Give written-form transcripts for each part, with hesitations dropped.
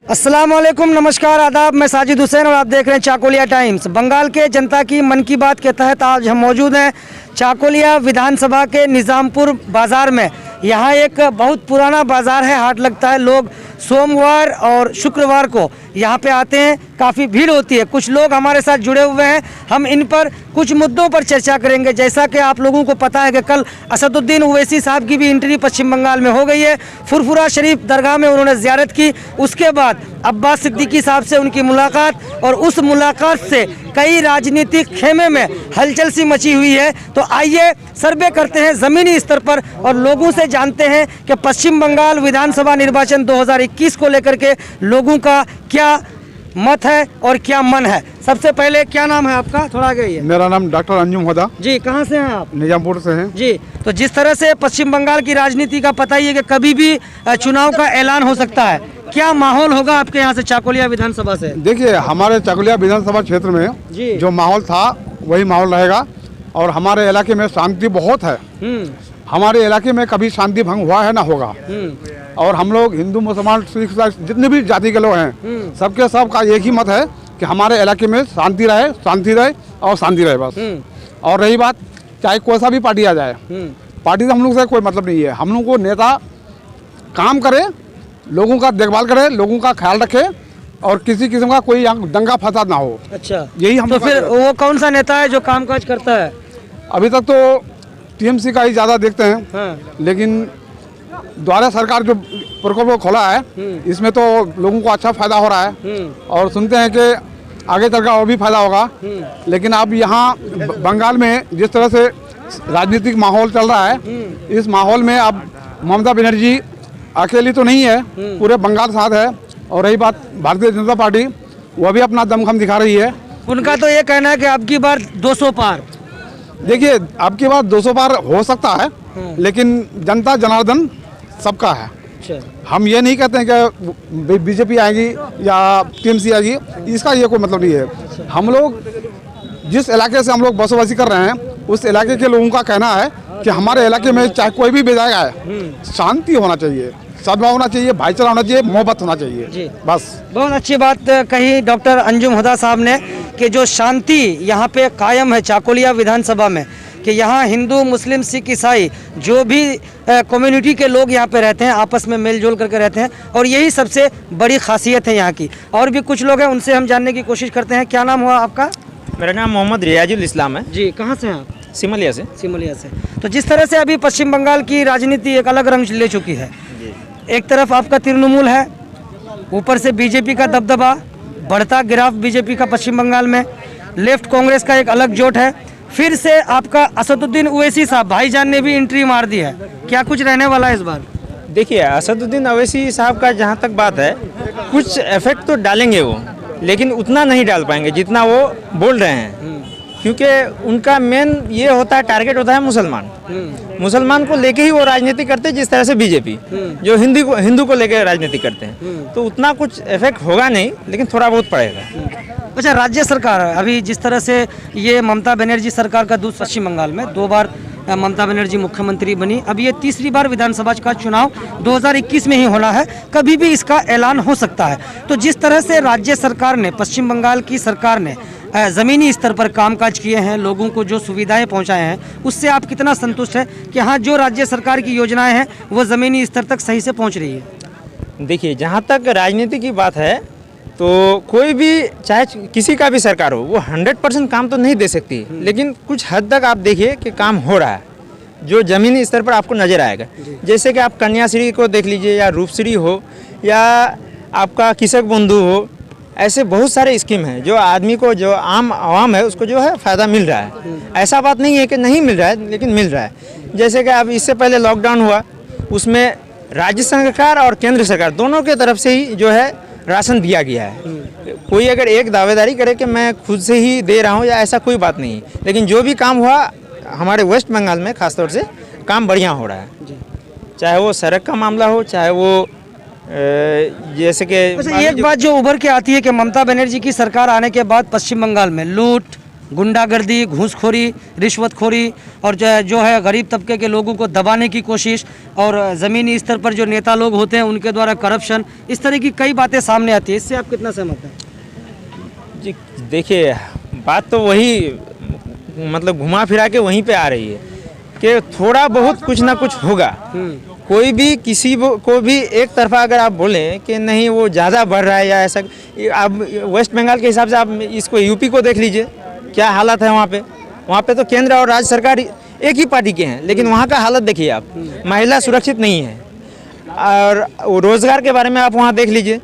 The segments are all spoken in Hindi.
अस्सलाम वालेकुम, नमस्कार, आदाब। मैं साजिद हुसैन और आप देख रहे हैं चाकोलिया टाइम्स। बंगाल के जनता की मन की बात के तहत आज हम मौजूद हैं चाकोलिया विधानसभा के निज़ामपुर बाज़ार में। यहाँ एक बहुत पुराना बाज़ार है, हाट लगता है। लोग सोमवार और शुक्रवार को यहाँ पे आते हैं, काफ़ी भीड़ होती है। कुछ लोग हमारे साथ जुड़े हुए हैं, हम इन पर कुछ मुद्दों पर चर्चा करेंगे। जैसा कि आप लोगों को पता है कि कल असदुद्दीन ओवैसी साहब की भी एंट्री पश्चिम बंगाल में हो गई है। फुरफुरा शरीफ दरगाह में उन्होंने ज़ियारत की, उसके बाद अब्बास सिद्दीकी साहब से उनकी मुलाकात, और उस मुलाकात से कई राजनीतिक खेमे में हलचल सी मची हुई है। तो आइए सर्वे करते हैं ज़मीनी स्तर पर और लोगों से जानते हैं कि पश्चिम बंगाल विधानसभा निर्वाचन 2021 को लेकर के लोगों का क्या मत है और क्या मन है। सबसे पहले क्या नाम है आपका, थोड़ा आगे आइए। मेरा नाम डॉक्टर अंजुम होदा जी। कहाँ से हैं आप? निजामपुर से हैं जी। तो जिस तरह से पश्चिम बंगाल की राजनीति का पता ही है कि कभी भी चुनाव का ऐलान हो सकता है, क्या माहौल होगा आपके यहाँ से चाकोलिया विधानसभा से? देखिए, हमारे चाकोलिया विधानसभा क्षेत्र में जी। जो माहौल था वही माहौल रहेगा और हमारे इलाके में शांति बहुत है। हमारे इलाके में कभी शांति भंग हुआ है ना होगा। और हम लोग हिंदू मुसलमान सिख जितने भी जाति के लोग हैं, सबके सब का एक ही मत है कि हमारे इलाके में शांति रहे और शांति रहे बस। और रही बात, चाहे कोई सा भी पार्टी आ जाए, पार्टी से हम लोग से कोई मतलब नहीं है। हम लोग को नेता काम करे, लोगों का देखभाल करे, लोगों का ख्याल रखे और किसी किस्म का कोई दंगा फसाद ना हो। अच्छा, यही हम। तो फिर वो कौन सा नेता है जो कामकाज करता है? अभी तक तो टीएमसी का ही ज़्यादा देखते हैं। हाँ। लेकिन द्वारा सरकार जो प्रकोप को खोला है, इसमें तो लोगों को अच्छा फायदा हो रहा है और सुनते हैं कि आगे चलकर और भी फायदा होगा। लेकिन अब यहाँ बंगाल में जिस तरह से राजनीतिक माहौल चल रहा है, इस माहौल में अब ममता बनर्जी अकेली तो नहीं है, पूरे बंगाल साथ है। और रही बात भारतीय जनता पार्टी, वह भी अपना दमखम दिखा रही है। उनका तो ये कहना है कि अब की बार 200 पार। देखिए, अब की बार 200 पार हो सकता है, लेकिन जनता जनार्दन सबका है। अच्छा। हम ये नहीं कहते हैं कि बीजेपी आएगी या टीएमसी आएगी, इसका ये कोई मतलब नहीं है। हम लोग जिस इलाके से हम लोग बसोबासी कर रहे हैं, उस इलाके के लोगों का कहना है कि हमारे इलाके में चाहे कोई भी विधायक आए, शांति होना चाहिए, सद्भाव होना चाहिए, भाईचारा होना चाहिए, मोहब्बत होना चाहिए जी। बस। बहुत अच्छी बात कही डॉक्टर अंजुम हुदा साहब ने कि जो शांति यहाँ पे कायम है चाकोलिया विधानसभा में, कि यहाँ हिंदू मुस्लिम सिख ईसाई जो भी कम्युनिटी के लोग यहाँ पे रहते हैं, आपस में मेलजोल करके रहते हैं, और यही सबसे बड़ी खासियत है यहाँ की। और भी कुछ लोग हैं, उनसे हम जानने की कोशिश करते हैं। क्या नाम हुआ आपका? मेरा नाम मोहम्मद रियाजुल इस्लाम है जी। कहाँ से हैं आप? सिमलिया से। सिमलिया से। तो जिस तरह से अभी पश्चिम बंगाल की राजनीति एक अलग रंग ले चुकी है, एक तरफ आपका तृणमूल है, ऊपर से बीजेपी का दबदबा, बढ़ता गिराव बीजेपी का पश्चिम बंगाल में, लेफ्ट कांग्रेस का एक अलग जोट है, फिर से आपका असदुद्दीन ओवैसी साहब भाईजान ने भी एंट्री मार दी है। क्या कुछ रहने वाला है इस बार? देखिए, असदुद्दीन ओवैसी साहब का जहाँ तक बात है, कुछ इफेक्ट तो डालेंगे वो, लेकिन उतना नहीं डाल पाएंगे जितना वो बोल रहे हैं। क्योंकि उनका मेन ये होता है, टारगेट होता है मुसलमान को लेके ही वो राजनीति करते हैं। जिस तरह से बीजेपी जो हिंदू को लेके राजनीति करते हैं, तो उतना कुछ इफेक्ट होगा नहीं, लेकिन थोड़ा बहुत पड़ेगा। अच्छा, राज्य सरकार अभी जिस तरह से ये ममता बनर्जी सरकार का दूसरा, पश्चिम बंगाल में 2 बार ममता बनर्जी मुख्यमंत्री बनी, अब ये तीसरी बार विधानसभा का चुनाव 2021 में ही होना है, कभी भी इसका ऐलान हो सकता है। तो जिस तरह से राज्य सरकार ने, पश्चिम बंगाल की सरकार ने ज़मीनी स्तर पर कामकाज किए हैं, लोगों को जो सुविधाएं पहुंचाए हैं, उससे आप कितना संतुष्ट हैं कि हाँ, जो राज्य सरकार की योजनाएं हैं वो ज़मीनी स्तर तक सही से पहुंच रही है? देखिए, जहाँ तक राजनीति की बात है, तो कोई भी चाहे किसी का भी सरकार हो, वो 100% काम तो नहीं दे सकती, लेकिन कुछ हद तक आप देखिए कि काम हो रहा है, जो ज़मीनी स्तर पर आपको नज़र आएगा। जैसे कि आप कन्याश्री को देख लीजिए, या रूपश्री हो, या आपका कृषक बंधु हो, ऐसे बहुत सारे स्कीम हैं जो आदमी को, जो आम आवाम है, उसको जो है फ़ायदा मिल रहा है। ऐसा बात नहीं है कि नहीं मिल रहा है, लेकिन मिल रहा है। जैसे कि अब इससे पहले लॉकडाउन हुआ, उसमें राज्य सरकार और केंद्र सरकार दोनों के तरफ से ही जो है राशन दिया गया है। कोई अगर एक दावेदारी करे कि मैं खुद से ही दे रहा हूँ, या ऐसा कोई बात नहीं, लेकिन जो भी काम हुआ हमारे वेस्ट बंगाल में खासतौर से काम बढ़िया हो रहा है। चाहे वो सड़क का मामला हो, चाहे वो जैसे कि एक बात जो उभर के आती है कि ममता बनर्जी की सरकार आने के बाद पश्चिम बंगाल में लूट, गुंडागर्दी, घूसखोरी, रिश्वतखोरी और जो है गरीब तबके के लोगों को दबाने की कोशिश और ज़मीनी स्तर पर जो नेता लोग होते हैं उनके द्वारा करप्शन, इस तरह की कई बातें सामने आती है। इससे आप कितना सहमत हैं? जी देखिए, बात तो वही मतलब घुमा फिरा के वहीं पे आ रही है कि थोड़ा बहुत कुछ ना कुछ होगा। कोई भी किसी को भी एक तरफा अगर आप बोलें कि नहीं वो ज़्यादा बढ़ रहा है या ऐसा, आप वेस्ट बंगाल के हिसाब से आप इसको यूपी को देख लीजिए, क्या हालत है वहाँ पे तो केंद्र और राज्य सरकार एक ही पार्टी के हैं, लेकिन वहाँ का हालत देखिए आप, महिला सुरक्षित नहीं है। और रोज़गार के बारे में आप वहाँ देख लीजिए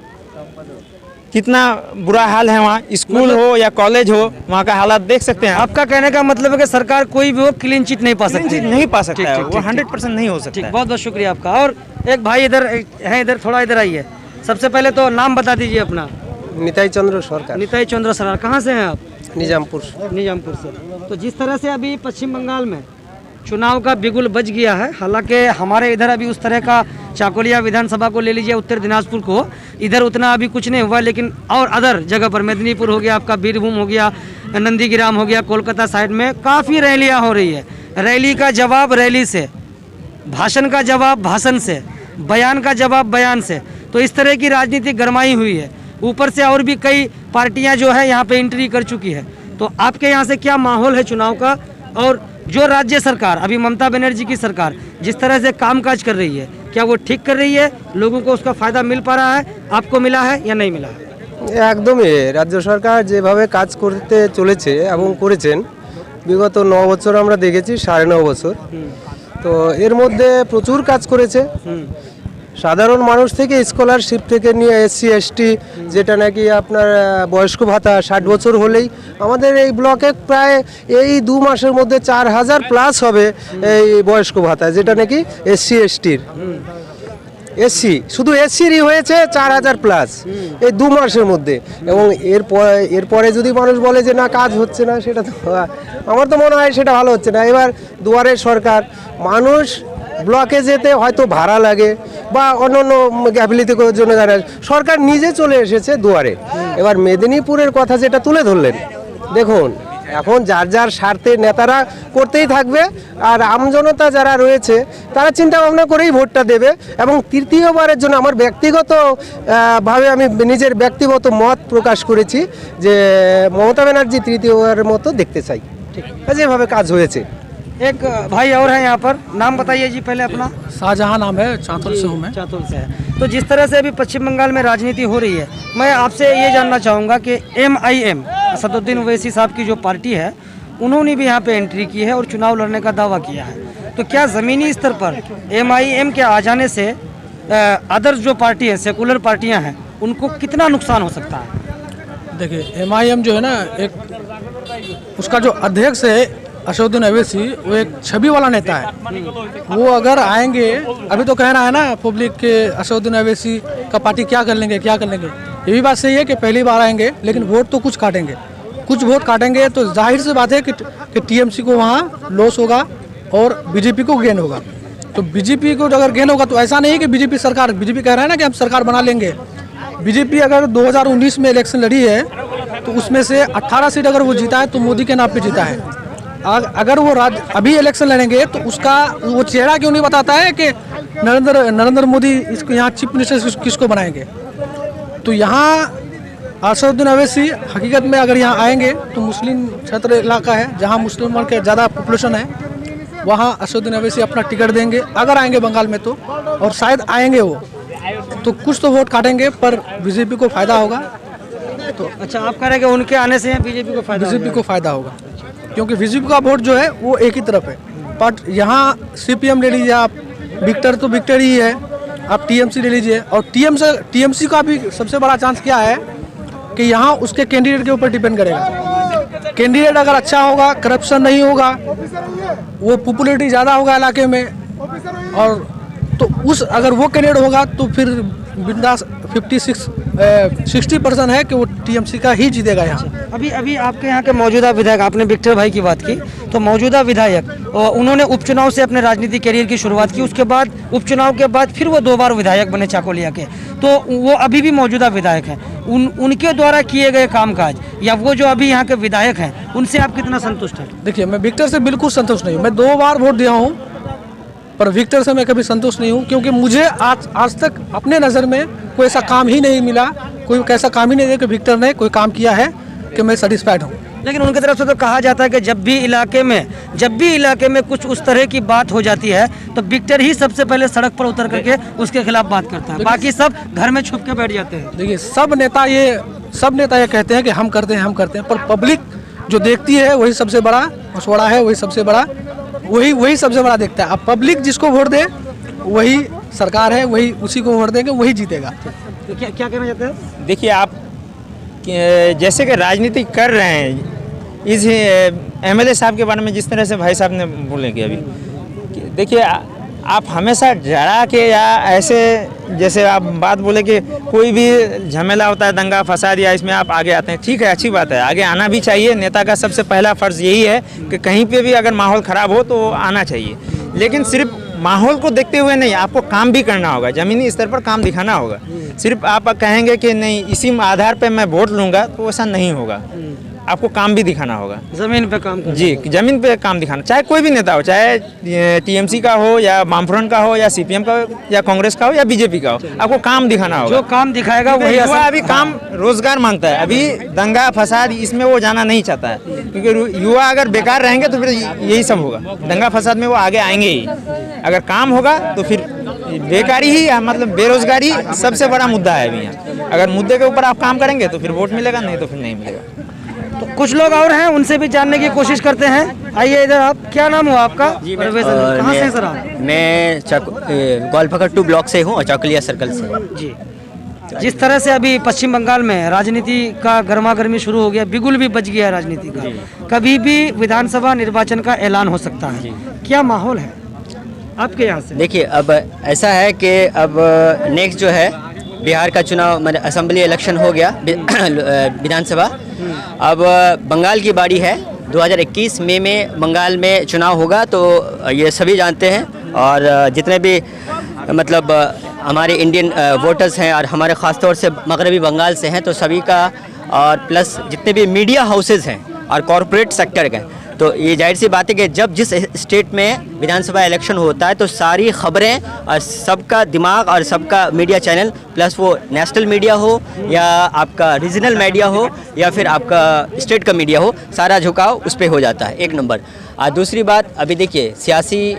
कितना बुरा हाल है वहाँ, स्कूल हो या कॉलेज हो, वहाँ का हालात देख सकते हैं आप। आपका कहने का मतलब है कि सरकार कोई भी हो क्लीन चिट नहीं पा सकती? नहीं पा सकता है, ठीक, वो 100% नहीं हो सकता ठीक, है। बहुत बहुत शुक्रिया आपका। और एक भाई इधर हैं, इधर थोड़ा इधर आइए। सबसे पहले तो नाम बता दीजिए अपना। निताई चंद्र सरकार, निताई चंद्र सरार, कहाँ से हैं आप? निजामपुर। निजामपुर से। तो जिस तरह से अभी पश्चिम बंगाल में चुनाव का बिगुल बज गया है, हालांकि हमारे इधर अभी उस तरह का चाकोलिया विधानसभा को ले लीजिए, उत्तर दिनाजपुर को, इधर उतना अभी कुछ नहीं हुआ, लेकिन और अदर जगह पर मेदिनीपुर हो गया, आपका बीरभूम हो गया, नंदीग्राम हो गया, कोलकाता साइड में काफ़ी रैलियाँ हो रही है। रैली का जवाब रैली से, भाषण का जवाब भाषण से, बयान का जवाब बयान से, तो इस तरह की राजनीति गरमाई हुई है। ऊपर से और भी कई पार्टियां जो है यहाँ पे एंट्री कर चुकी है। तो आपके यहाँ से क्या माहौल है चुनाव का? और जो राज्य सरकार अभी ममता बनर्जी की सरकार जिस तरह से कामकाज कर रही है, क्या वो ठीक कर रही है? लोगों को उसका फायदा मिल पा रहा है? आपको मिला है या नहीं मिला है? একদমই রাজ্য সরকার যেভাবে কাজ করতে চলেছে এবং করেছেন বিগত 9 বছর আমরা দেখেছি, 9.5 বছর, তো এর মধ্যে প্রচুর কাজ করেছে। সাধারণ মানুষ থেকে স্কলারশিপ থেকে নিয়ে এসসি এসটি, যেটা নাকি আপনার বয়স্ক ভাতা 60 বছর হলেই আমাদের এই ব্লকে প্রায় এই 2 মাসের মধ্যে 4000 প্লাস হবে এই বয়স্ক ভাতা, যেটা নাকি এসসি এসটির। এসসি শুধু এসসিরই হয়েছে 4000 প্লাস এই 2 মাসের মধ্যে। এবং এরপরে যদি মানুষ বলে যে না কাজ হচ্ছে না, সেটা তো আমার তো মনে হয় সেটা ভালো হচ্ছে না। এবার দুয়ারের সরকার, মানুষ ব্লকে যেতে হয়তো ভাড়া লাগে বা অন্যান্য গ্যাফিলিতির জন্য সরকার নিজে চলে এসেছে দুয়ারে। এবার মেদিনীপুরের কথা যেটা তুলে ধরলেন, দেখুন এখন যার যার স্বার্থে নেতারা করতেই থাকবে, আর আমজনতা যারা রয়েছে তারা চিন্তা ভাবনা করেই ভোটটা দেবে। এবং তৃতীয়বারের জন্য আমার ব্যক্তিগত ভাবে আমি নিজের ব্যক্তিগত মত প্রকাশ করেছি যে মমতা ব্যানার্জি তৃতীয়বারের মতো দেখতে চাই, যেভাবে কাজ হয়েছে। एक भाई और है यहाँ पर, नाम बताइए जी पहले अपना। शाहजहां नाम है, चांतुल से हूँ मैं। चातुल से है। तो जिस तरह से अभी पश्चिम बंगाल में राजनीति हो रही है, मैं आपसे ये जानना चाहूँगा कि MIM असदुद्दीन ओवैसी साहब की जो पार्टी है, उन्होंने भी यहाँ पे एंट्री की है और चुनाव लड़ने का दावा किया है। तो क्या ज़मीनी स्तर पर MIM के आ जाने से अदर्स जो पार्टी है, सेकुलर पार्टियाँ हैं, उनको कितना नुकसान हो सकता है? देखिए MIM जो है ना, एक उसका जो अध्यक्ष है असदुद्दीन ओवैसी, वो एक छवि वाला नेता है। वो अगर आएंगे, अभी तो कह रहा है ना पब्लिक के असदुद्दीन ओवैसी का पार्टी क्या कर लेंगे क्या कर लेंगे। ये भी बात सही है कि पहली बार आएंगे, लेकिन वोट तो कुछ काटेंगे, कुछ वोट काटेंगे। तो जाहिर सी बात है कि TMC को वहाँ लॉस होगा और BJP को गेन होगा। तो BJP को अगर गेन होगा तो ऐसा नहीं है कि BJP कह रहा है ना कि हम सरकार बना लेंगे। BJP अगर 2019 में इलेक्शन लड़ी है तो उसमें से 18 सीट अगर वो जीता है तो मोदी के नाम पे जीता है। अगर वो अभी इलेक्शन लड़ेंगे तो उसका वो चेहरा क्यों नहीं बताता है कि नरेंद्र मोदी इसको यहाँ चीफ मिनिस्टर किसको बनाएंगे। तो यहाँ असदुद्दीन ओवैसी हकीकत में अगर यहाँ आएंगे तो मुस्लिम क्षेत्र इलाका है जहाँ मुस्लिमों के ज़्यादा पॉपुलेशन है, वहाँ असदुद्दीन ओवैसी अपना टिकट देंगे अगर आएंगे बंगाल में तो, और शायद आएंगे वो तो कुछ तो वोट काटेंगे पर बीजेपी को फायदा होगा। तो अच्छा, आप कह रहे हैं कि उनके आने से बीजेपी को फायदा बीजेपी को फायदा होगा क्योंकि बीजेपी का वोट जो है वो एक ही तरफ है। बट यहाँ CPM ले लीजिए आप, विक्टर तो विक्टर ही है, आप TMC ले लीजिए। और TMC का भी सबसे बड़ा चांस क्या है कि यहाँ उसके कैंडिडेट के ऊपर डिपेंड करेगा। कैंडिडेट अगर अच्छा होगा, करप्शन नहीं होगा, वो पॉपुलैरिटी ज़्यादा होगा इलाके में, और तो अगर वो कैंडिडेट होगा तो फिर बिंदास 60% है कि वो टीएमसी का ही जीतेगा यहाँ। अभी अभी आपके यहाँ के मौजूदा विधायक, आपने विक्टर भाई की बात की, तो मौजूदा विधायक उन्होंने उपचुनाव से अपने राजनीतिक करियर की शुरुआत की, उसके बाद उपचुनाव के बाद फिर वो 2 बार विधायक बने चाकोलिया के, तो वो अभी भी मौजूदा विधायक हैं। उनके द्वारा किए गए कामकाज या वो जो अभी यहाँ के विधायक हैं उनसे आप कितना संतुष्ट हैं? देखिए, मैं विक्टर से बिल्कुल संतुष्ट नहीं हूँ। मैं 2 बार वोट दिया हूँ, पर विक्टर से मैं कभी संतुष्ट नहीं हूँ, क्योंकि मुझे आज तक अपने नज़र में कोई ऐसा काम ही नहीं मिला, कोई ऐसा काम ही नहीं दिया कि विक्टर ने कोई काम किया है कि मैं सेटिस्फाइड हूँ। लेकिन उनकी तरफ से तो कहा जाता है कि जब भी इलाके में कुछ उस तरह की बात हो जाती है तो विक्टर ही सबसे पहले सड़क पर उतर करके उसके खिलाफ बात करता है, बाकी सब घर में छुप के बैठ जाते हैं। देखिए, सब नेता ये कहते हैं कि हम करते हैं, पर पब्लिक जो देखती है वही सबसे बड़ा मशवरा है, वही सबसे बड़ा देखता है। अब पब्लिक जिसको वोट दे वही सरकार है, वही उसी को वोट देंगे, वही जीतेगा। तो क्या कहना चाहते हैं? देखिए, आप जैसे कि राजनीति कर रहे हैं, इस एमएलए साहब के बारे में जिस तरह से भाई साहब ने बोले कि अभी देखिए, आप हमेशा डरा के या ऐसे जैसे आप बात बोले कि कोई भी झमेला होता है, दंगा फसाद, या इसमें आप आगे आते हैं, ठीक है, अच्छी बात है, आगे आना भी चाहिए। नेता का सबसे पहला फ़र्ज़ यही है कि कहीं पे भी अगर माहौल ख़राब हो तो आना चाहिए, लेकिन सिर्फ माहौल को देखते हुए नहीं, आपको काम भी करना होगा, ज़मीनी स्तर पर काम दिखाना होगा। सिर्फ आप कहेंगे कि नहीं इसी आधार पर मैं वोट लूँगा तो ऐसा नहीं होगा, आपको काम भी दिखाना होगा, जमीन पे काम करना। जी, जमीन पे काम दिखाना, चाहे कोई भी नेता हो, चाहे टीएमसी का हो या वामफ्रंट का हो या सीपीएम का हो या कांग्रेस का हो या बीजेपी का हो, आपको काम दिखाना होगा। जो काम दिखाएगा वही युवा अभी काम रोजगार मांगता है, अभी दंगा फसाद इसमें वो जाना नहीं चाहता है, क्योंकि युवा अगर बेकार रहेंगे तो फिर यही सब होगा, दंगा फसाद में वो आगे आएंगे ही। अगर काम होगा तो फिर बेकारी ही, मतलब बेरोजगारी सबसे बड़ा मुद्दा है अभी यहाँ। अगर मुद्दे के ऊपर आप काम करेंगे तो फिर वोट मिलेगा, नहीं तो फिर नहीं मिलेगा। तो कुछ लोग और हैं, उनसे भी जानने की कोशिश करते हैं। आइए इधर, आप क्या नाम हुआ आपका? जी, कहाँ से हैं सर आप? मैं गोलपकड़ 2 ब्लॉक से हूँ और चाकुलिया सर्कल से। जी, जिस तरह से अभी पश्चिम बंगाल में राजनीति का गर्मा गर्मी शुरू हो गया, बिगुल भी बच गया है राजनीति का, कभी भी विधानसभा निर्वाचन का ऐलान हो सकता है, क्या माहौल है आपके यहाँ से? देखिए, अब ऐसा है कि अब नेक्स्ट जो है बिहार का चुनाव, मतलब असेंबली इलेक्शन हो गया, विधानसभा। अब बंगाल की बारी है, 2021 मई में बंगाल में चुनाव होगा, तो ये सभी जानते हैं, और जितने भी मतलब हमारे इंडियन वोटर्स हैं और हमारे ख़ास तौर से मगरबी बंगाल से हैं, तो सभी का, और प्लस जितने भी मीडिया हाउसेज हैं और कॉरपोरेट सेक्टर के, तो ये जाहिर सी बात है कि जब जिस स्टेट में विधानसभा इलेक्शन होता है तो सारी खबरें और सबका दिमाग और सबका मीडिया चैनल, प्लस वो नेशनल मीडिया हो या आपका रीजनल मीडिया हो या फिर आपका स्टेट का मीडिया हो, सारा झुकाव उस पर हो जाता है, एक नंबर। और दूसरी बात, अभी देखिए सियासी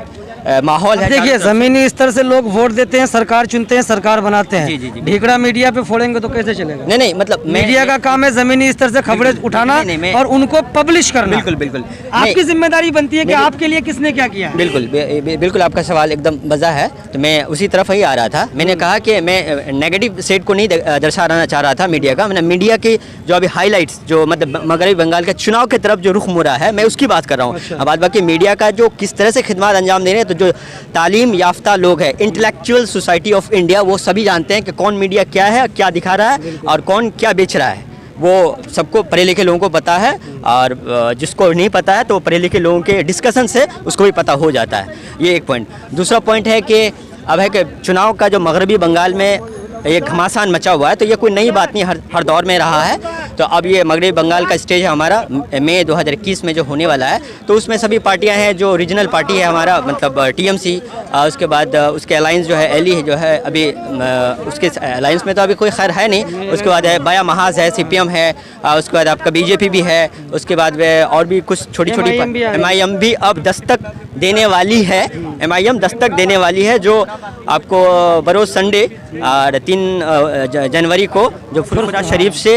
माहौल है। देखिए, जमीनी स्तर से लोग वोट देते हैं, सरकार चुनते हैं, सरकार बनाते जी, जी, जी। हैं। ढीकड़ा मीडिया पे फोड़ेंगे तो कैसे चलेगा? नहीं, मतलब मीडिया का काम है जमीनी स्तर से खबरें उठाना और उनको पब्लिश करना। बिल्कुल आपकी जिम्मेदारी बनती है कि आपके लिए किसने क्या किया है। बिल्कुल आपका सवाल एकदम वजह है, तो मैं उसी तरफ ही आ रहा था। मैंने कहा कि मैं नेगेटिव साइड को नहीं दर्शाना चाह रहा था मीडिया का, मैंने मीडिया की जो अभी हाईलाइट्स जो मतलब मगरबी बंगाल के चुनाव की तरफ जो रुख मुड़ा है, मैं उसकी बात कर रहा हूँ। अब बाकी मीडिया का जो किस तरह से खिदमत अंजाम दे रहे हैं, तो जो तालीम याफ्ता लोग हैं, इंटेलेक्चुअल सोसाइटी ऑफ इंडिया, वो सभी जानते हैं कि कौन मीडिया क्या है, क्या दिखा रहा है और कौन क्या बेच रहा है। वो सबको पढ़े लिखे लोगों को पता है, और जिसको नहीं पता है तो पढ़े लिखे लोगों के डिस्कशन से उसको भी पता हो जाता है। ये एक पॉइंट। दूसरा पॉइंट है कि अब है कि चुनाव का जो मगरबी बंगाल में ये घमासान मचा हुआ है, तो ये कोई नई बात नहीं, हर दौर में रहा है। तो अब ये मगरबी बंगाल का स्टेज है हमारा मई 2021 में जो होने वाला है, तो उसमें सभी पार्टियां हैं। जो रीजनल पार्टी है हमारा मतलब टीएमसी, उसके बाद उसके अलायंस जो है एली जो है, अभी उसके अलायंस में तो अभी कोई खैर है नहीं। उसके बाद है बाया महाज है, सीपीएम है, उसके बाद आपका बीजेपी भी है, उसके बाद और भी कुछ छोटी छोटी एमआईएम भी अब दस्तक देने वाली है। एमआईएम दस्तक देने वाली है, जो आपको बरोज़ संडे और 3 जनवरी को जो फुरफुरा शरीफ से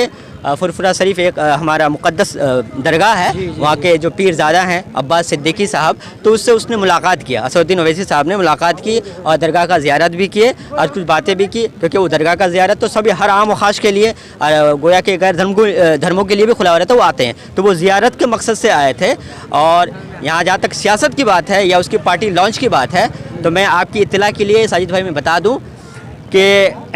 फुरफुरा शरीफ एक हमारा मुक़द्दस दरगाह है, वहाँ के जो पीरज़ादा हैं अब्बास सिद्दीकी साहब, तो उससे उसने मुलाकात किया, असदुद्दीन ओवैसी साहब ने मुलाकात की और दरगाह का ज़ियारत भी किए और कुछ बातें भी की, क्योंकि वो दरगाह का ज़ियारत तो सभी हर आम व ख़ास के लिए, गोया के गैर धर्मों के लिए भी खुला रहता है, वो आते हैं। तो वो ज़ियारत के मकसद से आए थे। और यहाँ जहाँ तक सियासत की बात है या उसकी पार्टी लॉन्च की बात है, तो मैं आपकी इत्तला के लिए साजिद भाई मैं बता दूँ कि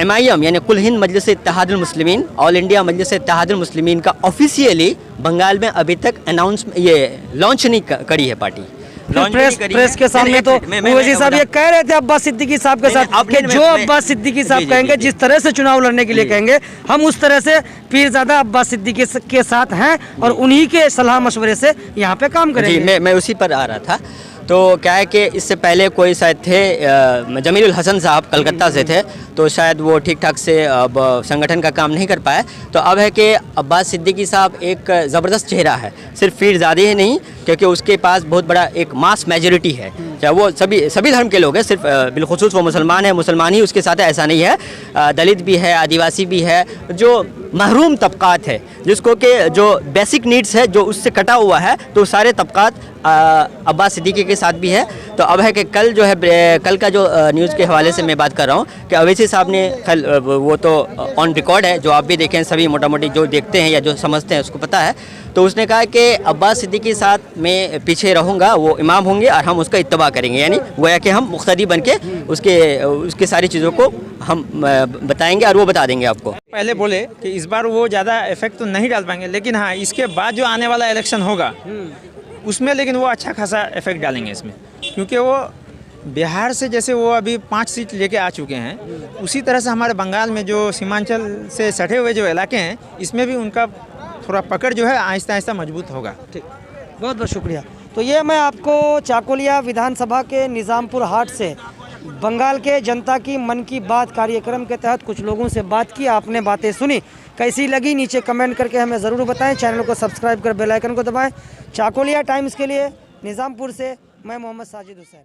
MIM यानी कुल हिंद मजलिस इत्तेहादुल मुस्लिमीन, ऑल इंडिया मजलिस इत्तेहादुल मुस्लिमीन का ऑफिशियली बंगाल में अभी तक अनाउंस ये लॉन्च नहीं करी है पार्टी। प्रेस के सामने तो ओवैसी साहब ये कह रहे थे अब्बास सिद्दीकी साहब के साथ कि जो अब्बास सिद्दीकी साहब कहेंगे, जिस तरह से चुनाव लड़ने के लिए कहेंगे, हम उस तरह से पीरजादा अब्बास सिद्दीकी के साथ हैं और उन्हीं के सलाह मशवरे से यहाँ पे काम करेंगे। जी, मैं उसी पर आ रहा था। तो क्या है कि इससे पहले कोई शायद थे जमीलुल हसन साहब कलकत्ता से थे, तो शायद वो ठीक ठाक से अब संगठन का काम नहीं कर पाए। तो अब है कि अब्बास सिद्दीकी साहब एक ज़बरदस्त चेहरा है, सिर्फ पीरज़ादे ही नहीं, क्योंकि उसके पास बहुत बड़ा एक मास मेजोरिटी है, चाहे वो सभी धर्म के लोग हैं, सिर्फ बिलखुसूस वो मुसलमान है, मुसलमान ही उसके साथ है ऐसा नहीं है, दलित भी है, आदिवासी भी है, जो महरूम तबकात है, जिसको कि जो बेसिक नीड्स है जो उससे कटा हुआ है, तो सारे तबकात अब्बास सिद्दीकी के साथ भी है। तो अब है कि कल जो है, कल का जो न्यूज़ के हवाले से मैं बात कर रहा हूँ कि ओवैसी साहब ने कल, वो तो ऑन रिकॉर्ड है, जो आप भी देखें, सभी मोटा मोटी जो देखते हैं या जो समझते हैं उसको पता है, तो उसने कहा कि अब्बास सिद्दीकी के साथ मैं पीछे रहूँगा, वो इमाम होंगे और हम उसका इत्तबा करेंगे, यानी गोया कि हम मुख्तदी बन के उसके सारी चीज़ों को हम बताएंगे और वो बता देंगे आपको। पहले बोले कि इस बार वो ज़्यादा इफेक्ट तो नहीं डाल पाएंगे, लेकिन हाँ, इसके बाद जो आने वाला इलेक्शन होगा उसमें लेकिन वो अच्छा खासा इफेक्ट डालेंगे इसमें, क्योंकि वो बिहार से जैसे वो अभी 5 सीट लेके आ चुके हैं, उसी तरह से हमारे बंगाल में जो सीमांचल से सटे हुए जो इलाके हैं, इसमें भी उनका थोड़ा पकड़ जो है आहिस्ता आहिस्ता मजबूत होगा। ठीक, बहुत बहुत शुक्रिया। तो ये मैं आपको चाकुलिया विधानसभा के निज़ामपुर हाट से बंगाल के जनता की मन की बात कार्यक्रम के तहत कुछ लोगों से बात की, आपने बातें सुनी, कैसी लगी नीचे कमेंट करके हमें ज़रूर बताएं। चैनल को सब्सक्राइब कर बेल आइकन को दबाएं। चाकुलिया टाइम्स के लिए निज़ामपुर से मैं मोहम्मद साजिद हुसैन।